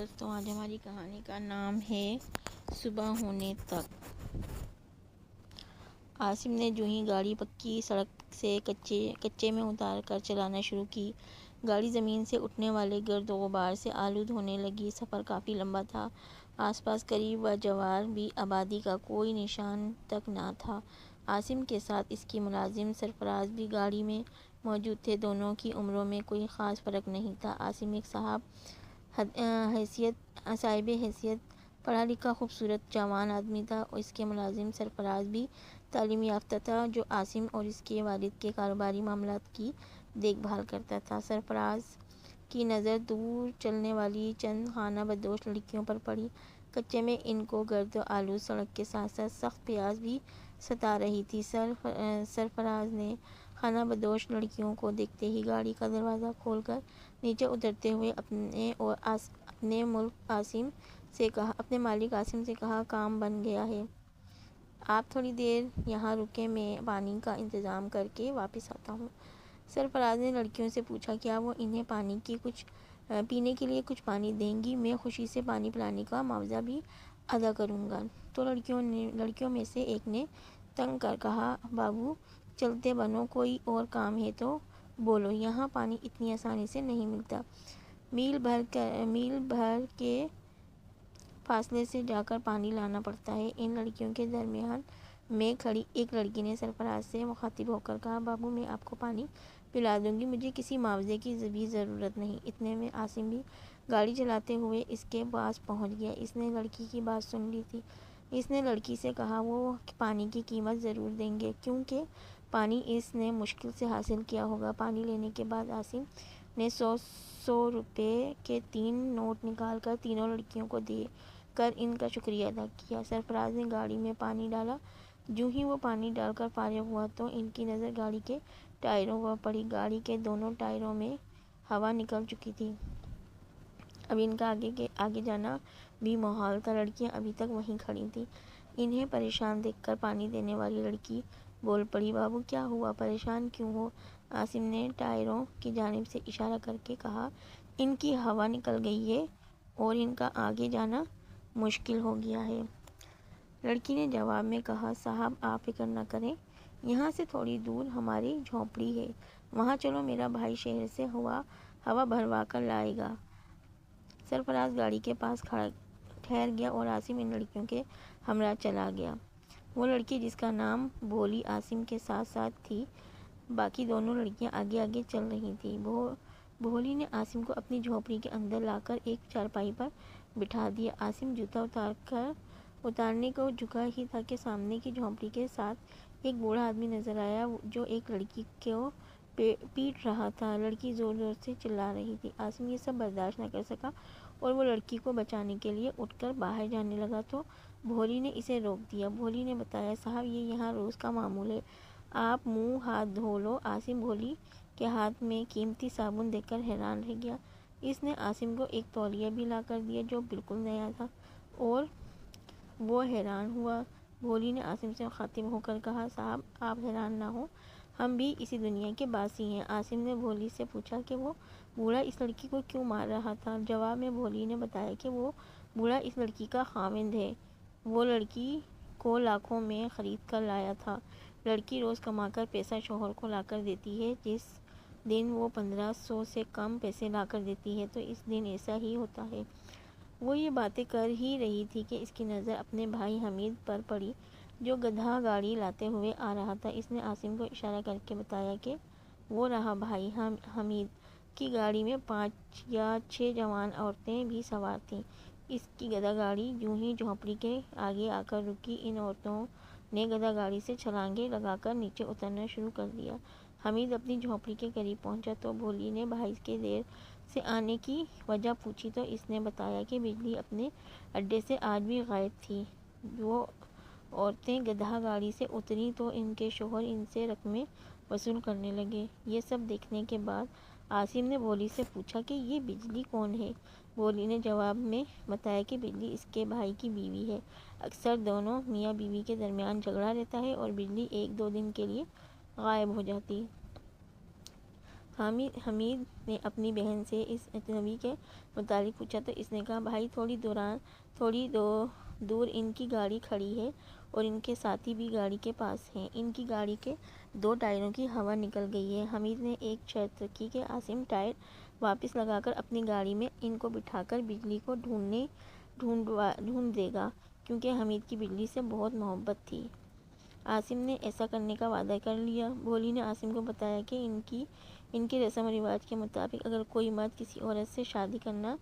دوستوں، آج ہماری کہانی کا نام ہے صبح ہونے تک۔ عاصم نے جو ہی گاڑی پکی سڑک سے کچے میں اتار کر چلانا شروع کی، گاڑی زمین سے اٹھنے والے گرد و غبار سے آلود ہونے لگی۔ سفر کافی لمبا تھا، آس پاس قریب و جوار بھی آبادی کا کوئی نشان تک نہ تھا۔ عاصم کے ساتھ اس کی ملازم سرفراز بھی گاڑی میں موجود تھے۔ دونوں کی عمروں میں کوئی خاص فرق نہیں تھا۔ عاصم ایک صاحب حیثیت پڑھا لکھا خوبصورت جوان آدمی تھا، اور اس کے ملازم سرفراز بھی تعلیم یافتہ تھا، جو عاصم اور اس کے والد کے کاروباری معاملات کی دیکھ بھال کرتا تھا۔ سرفراز کی نظر دور چلنے والی چند خانہ بدوش لڑکیوں پر پڑی۔ کچے میں ان کو گرد و آلود سڑک کے ساتھ ساتھ سخت پیاس بھی ستا رہی تھی۔ سرفراز نے خانہ بدوش لڑکیوں کو دیکھتے ہی گاڑی کا دروازہ کھول کر نیچے اترتے ہوئے اپنے مالک عاصم سے کہا، کام بن گیا ہے، آپ تھوڑی دیر یہاں رکیں، میں پانی کا انتظام کر کے واپس آتا ہوں۔ سرفراز نے لڑکیوں سے پوچھا، کیا وہ انہیں پینے کے لیے کچھ پانی دیں گی؟ میں خوشی سے پانی پلانے کا معاوضہ بھی ادا کروں گا۔ تو لڑکیوں میں سے ایک نے تنگ کر کہا، بابو چلتے بنو، کوئی اور کام ہے تو بولو، یہاں پانی اتنی آسانی سے نہیں ملتا، میل بھر کے فاصلے سے جا کر پانی لانا پڑتا ہے۔ ان لڑکیوں کے درمیان میں کھڑی ایک لڑکی نے سرفراز سے مخاطب ہو کر کہا، بابو میں آپ کو پانی پلا دوں گی، مجھے کسی معاوضے کی بھی ضرورت نہیں۔ اتنے میں عاصم بھی گاڑی چلاتے ہوئے اس کے پاس پہنچ گیا۔ اس نے لڑکی کی بات سن لی تھی۔ اس نے لڑکی سے کہا، وہ پانی کی قیمت ضرور دیں گے، کیونکہ پانی اس نے مشکل سے حاصل کیا ہوگا۔ پانی لینے کے بعد عاصم نے 100 روپے کے 3 نوٹ نکال کر تینوں لڑکیوں کو دے کر ان کا شکریہ ادا کیا۔ سرفراز نے گاڑی میں پانی ڈالا۔ جوں ہی وہ پانی ڈال کر فارغ ہوا تو ان کی نظر گاڑی کے ٹائروں پر پڑی۔ گاڑی کے دونوں ٹائروں میں ہوا نکل چکی تھی۔ اب ان کا آگے جانا بھی محال تھا۔ لڑکیاں ابھی تک وہیں کھڑی تھیں۔ انہیں پریشان دیکھ کر پانی دینے والی لڑکی بول پڑی، بابو کیا ہوا، پریشان کیوں ہو؟ عاصم نے ٹائروں کی جانب سے اشارہ کر کے کہا، ان کی ہوا نکل گئی ہے اور ان کا آگے جانا مشکل ہو گیا ہے۔ لڑکی نے جواب میں کہا، صاحب آپ فکر نہ کریں، یہاں سے تھوڑی دور ہماری جھونپڑی ہے، وہاں چلو، میرا بھائی شہر سے ہوا بھروا کر لائے گا۔ سرفراز گاڑی کے پاس ٹھہر گیا اور عاصم ان لڑکیوں کے ہمراہ چلا گیا۔ وہ لڑکی جس کا نام بھولی عاصم کے ساتھ ساتھ تھی، باقی دونوں لڑکیاں آگے آگے چل رہی تھیں۔ بھولی نے عاصم کو اپنی جھونپڑی کے اندر لا کر ایک چارپائی پر بٹھا دیا۔ عاصم جوتا اتارنے کو جھکا ہی تھا کہ سامنے کی جھونپڑی کے ساتھ ایک بوڑھا آدمی نظر آیا، جو ایک لڑکی کو پیٹ رہا تھا۔ لڑکی زور زور سے چلا رہی تھی۔ عاصم یہ سب برداشت نہ کر سکا اور وہ لڑکی کو بچانے کے لیے اٹھ کر باہر جانے لگا تو بھولی نے اسے روک دیا۔ بھولی نے بتایا، صاحب یہ یہاں روز کا معمول ہے، آپ منہ ہاتھ دھو لو۔ عاصم بھولی کے ہاتھ میں قیمتی صابن دیکھ کر حیران رہ گیا۔ اس نے عاصم کو ایک تولیہ بھی لا کر دیا جو بالکل نیا تھا، اور وہ حیران ہوا۔ بھولی نے عاصم سے مخاطب ہو کر کہا، صاحب آپ حیران نہ ہوں، ہم بھی اسی دنیا کے باسی ہیں۔ عاصم نے بھولی سے پوچھا کہ وہ بوڑھا اس لڑکی کو کیوں مار رہا تھا؟ جواب میں بھولی نے بتایا کہ وہ بوڑھا اس لڑکی کا خاوند ہے، وہ لڑکی کو لاکھوں میں خرید کر لایا تھا۔ لڑکی روز کما کر پیسہ شوہر کو لا کر دیتی ہے، جس دن وہ 1500 سے کم پیسے لا کر دیتی ہے تو اس دن ایسا ہی ہوتا ہے۔ وہ یہ باتیں کر ہی رہی تھی کہ اس کی نظر اپنے بھائی حمید پر پڑی، جو گدھا گاڑی لاتے ہوئے آ رہا تھا۔ اس نے عاصم کو اشارہ کر کے بتایا کہ وہ رہا بھائی حمید۔ کی گاڑی میں 5 یا 6 جوان عورتیں بھی سوار تھیں۔ اس کی گدھا گاڑی جوں ہی جھونپڑی کے آگے آ کر رکی، ان عورتوں نے گدھا گاڑی سے چھلانگیں لگا کر نیچے اترنا شروع کر دیا۔ حمید اپنی جھونپڑی کے قریب پہنچا تو بھولی نے بھائی کے دیر سے آنے کی وجہ پوچھی تو اس نے بتایا کہ بجلی اپنے اڈے سے آج بھی غائب تھی۔ وہ عورتیں گدھا گاڑی سے اتریں تو ان کے شوہر ان سے رقمیں وصول کرنے لگے۔ یہ سب دیکھنے کے بعد عاصم نے بھولی سے پوچھا کہ یہ بجلی کون ہے؟ بھولی نے جواب میں بتایا کہ بجلی اس کے بھائی کی بیوی ہے۔ اکثر دونوں میاں بیوی کے درمیان جھگڑا رہتا ہے اور بجلی 1-2 دن کے لیے غائب ہو جاتی حمید نے اپنی بہن سے اس اجنبی کے متعلق پوچھا تو اس نے کہا بھائی تھوڑی دور ان کی گاڑی کھڑی ہے اور ان کے ساتھی بھی گاڑی کے پاس ہیں۔ ان کی گاڑی کے 2 ٹائروں کی ہوا نکل گئی ہے۔ حمید نے ایک شرط رکھی کہ عاصم ٹائر واپس لگا کر اپنی گاڑی میں ان کو بٹھا کر بجلی کو ڈھونڈ دے گا، کیونکہ حمید کی بجلی سے بہت محبت تھی۔ عاصم نے ایسا کرنے کا وعدہ کر لیا۔ بھولی نے عاصم کو بتایا کہ ان کے رسم و رواج کے مطابق اگر کوئی مرد کسی عورت سے شادی کرنا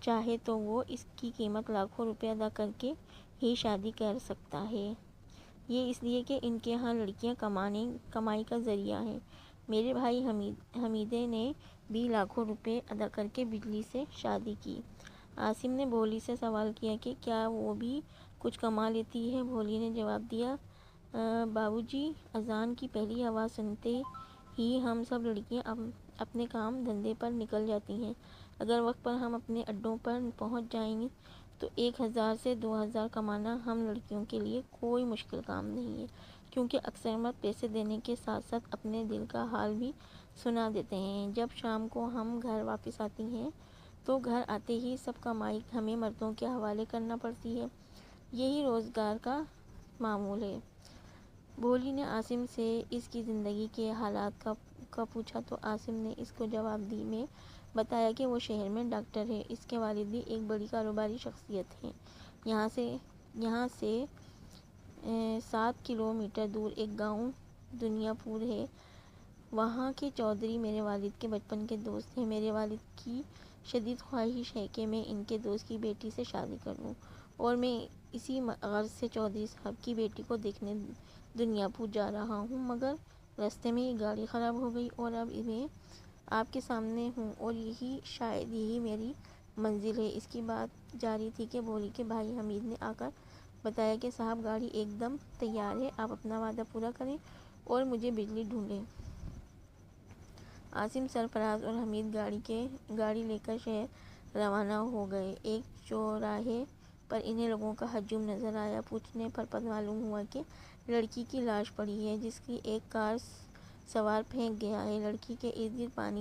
چاہے تو وہ اس کی قیمت لاکھوں روپے ادا کر کے ہی شادی کر سکتا ہے۔ یہ اس لیے کہ ان کے ہاں لڑکیاں کمائی کا ذریعہ ہیں۔ میرے بھائی حمیدے نے بھی لاکھوں روپے ادا کر کے بجلی سے شادی کی۔ عاصم نے بھولی سے سوال کیا کہ کیا وہ بھی کچھ کما لیتی ہے؟ بھولی نے جواب دیا، بابو جی، اذان کی پہلی آواز سنتے ہی ہم سب لڑکیاں اپنے کام دھندے پر نکل جاتی ہیں۔ اگر وقت پر ہم اپنے اڈوں پر پہنچ جائیں تو 1000 سے 2000 کمانا ہم لڑکیوں کے لیے کوئی مشکل کام نہیں ہے، کیونکہ اکثر مرد پیسے دینے کے ساتھ ساتھ اپنے دل کا حال بھی سنا دیتے ہیں۔ جب شام کو ہم گھر واپس آتی ہیں تو گھر آتے ہی سب کمائی ہمیں مردوں کے حوالے کرنا پڑتی ہے۔ یہی روزگار کا معمول ہے۔ بھولی نے عاصم سے اس کی زندگی کے حالات کا پوچھا تو عاصم نے اس کو جواب میں بتایا کہ وہ شہر میں ڈاکٹر ہے۔ اس کے والد بھی ایک بڑی کاروباری شخصیت ہیں۔ یہاں سے 7 کلومیٹر دور ایک گاؤں دنیا پور ہے، وہاں کے چودھری میرے والد کے بچپن کے دوست ہیں۔ میرے والد کی شدید خواہش ہے کہ میں ان کے دوست کی بیٹی سے شادی کر لوں، اور میں اسی غرض سے چودھری صاحب کی بیٹی کو دیکھنے دنیا پور جا رہا ہوں، مگر راستے میں گاڑی خراب ہو گئی اور اب میں آپ کے سامنے ہوں، اور شاید یہی میری منزل ہے۔ اس کی بات جاری تھی کہ بھولی کے بھائی حمید نے آ کر بتایا کہ صاحب گاڑی ایک دم تیار ہے، آپ اپنا وعدہ پورا کریں اور مجھے بجلی ڈھونڈیں۔ عاصم، سرفراز اور حمید گاڑی لے کر شہر روانہ ہو گئے۔ ایک چوراہے پر انہیں لوگوں کا ہجوم نظر آیا۔ پوچھنے پر معلوم ہوا کہ لڑکی کی لاش پڑی ہے، جس کی ایک کار سوار پھینک گیا ہے۔ لڑکی کے ارد گرد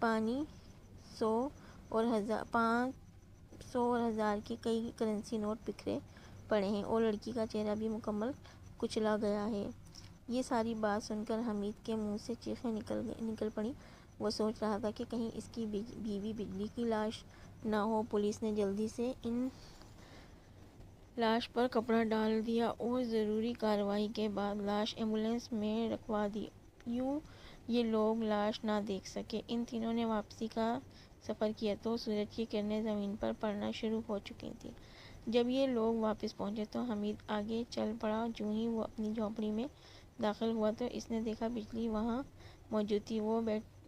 500 اور 1000 کے کئی کرنسی نوٹ بکھرے پڑے ہیں، اور لڑکی کا چہرہ بھی مکمل کچلا گیا ہے۔ یہ ساری بات سن کر حمید کے منہ سے چیخیں نکل پڑیں۔ وہ سوچ رہا تھا کہ کہیں اس کی بیوی بجلی کی لاش نہ ہو۔ پولیس نے جلدی سے ان لاش پر کپڑا ڈال دیا اور ضروری کارروائی کے بعد لاش ایمبولینس میں رکھوا دی۔ یوں یہ لوگ لاش نہ دیکھ سکے۔ ان تینوں نے واپسی کا سفر کیا تو سورج کی کرنیں زمین پر پڑنا شروع ہو چکی تھیں۔ جب یہ لوگ واپس پہنچے تو حمید آگے چل پڑا۔ جوں ہی وہ اپنی جھونپڑی میں داخل ہوا تو اس نے دیکھا بجلی وہاں موجود تھی۔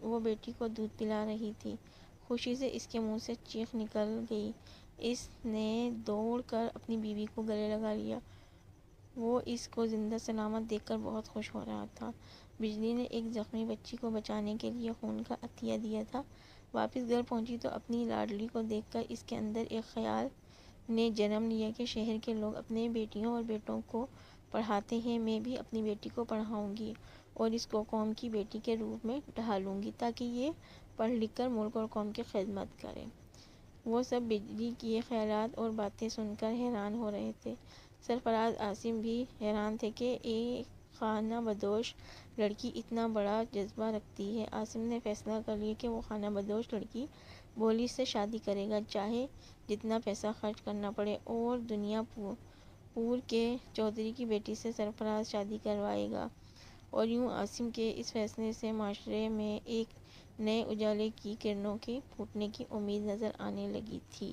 وہ بیٹی کو دودھ پلا رہی تھی۔ خوشی سے اس کے منہ سے چیخ نکل گئی۔ اس نے دوڑ کر اپنی بیوی کو گلے لگا لیا۔ وہ اس کو زندہ سلامت دیکھ کر بہت خوش ہو رہا تھا۔ بجلی نے ایک زخمی بچی کو بچانے کے لیے خون کا عطیہ دیا تھا۔ واپس گھر پہنچی تو اپنی لاڈلی کو دیکھ کر اس کے اندر ایک خیال نے جنم لیا کہ شہر کے لوگ اپنے بیٹیوں اور بیٹوں کو پڑھاتے ہیں، میں بھی اپنی بیٹی کو پڑھاؤں گی اور اس کو قوم کی بیٹی کے روپ میں ڈھالوں گی، تاکہ یہ پڑھ لکھ کر ملک اور قوم کی خدمت کرے۔ وہ سب بجلی کے یہ خیالات اور باتیں سن کر حیران ہو رہے تھے۔ سرفراز عاصم بھی حیران تھے کہ ایک خانہ بدوش لڑکی اتنا بڑا جذبہ رکھتی ہے۔ عاصم نے فیصلہ کر لیا کہ وہ خانہ بدوش لڑکی بھولی سے شادی کرے گا، چاہے جتنا پیسہ خرچ کرنا پڑے، اور دنیا پور کے چودھری کی بیٹی سے سرفراز شادی کروائے گا۔ اور یوں عاصم کے اس فیصلے سے معاشرے میں ایک نئے اجالے کی کرنوں کے پھوٹنے کی امید نظر آنے لگی تھی۔